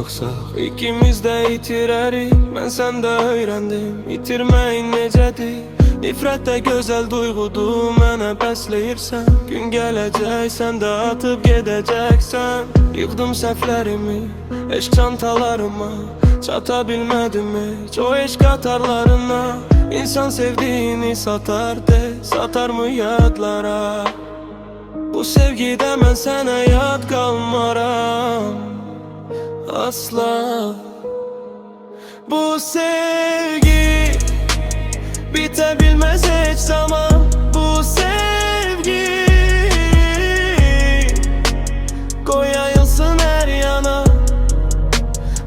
baxsaq İkimiz də itirərik, mən səndə öyrəndim İtirməyin necədir, nifrət də gözəl duyğudur Mənə bəsləyirsən, gün gələcək sən də atıb gedəcəksən Yığdım səhvlərimi, eşq çantalarıma Çata bilmədim heç o eşq qatarlarına İnsan sevdiğini satar de, satar mı yadlara Bu sevgide mən sənə yad qalmaram Asla Bu sevgi bite bilmez hiç zaman Bu sevgi Koy yayılsın her yana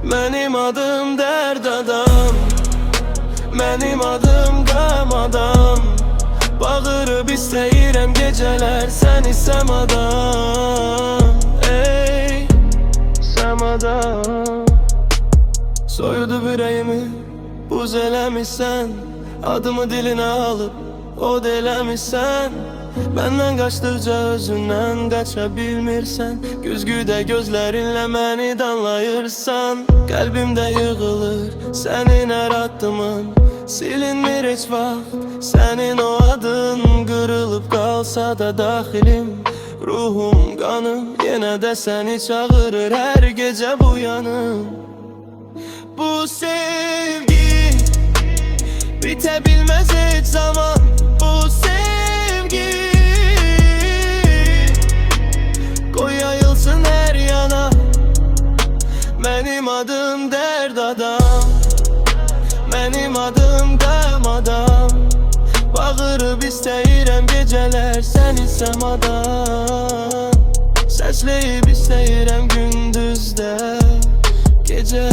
Benim adım dert adam Benim adım qəm adam Bağırıb istəyirəm gecələr Sən isəm adam Ey Səm adam Soyudu ürəyimi Buz eləmişsən Adımı dilinə alıb Od eləmişsən Məndən qaçdıqca özündən qaça bilmirsən Güzgüdə gözlərinlə məni danlayırsan Qəlbimdə yığılır sənin hər addımın Silinmir heç vaxt sənin o adın Qırılıb qalsa da daxilim Ruhum, qanım yenə də səni çağırır Hər gecə bu yanım Bu sevgi Bite bilmez heç zaman Bu sevgi Koy yayılsın her yana Benim adım dert adam Benim adım qəm adam Bağırıb istəyirəm gecələr Sən isəm adam Səsləyib istəyirəm gündüzdə Gecə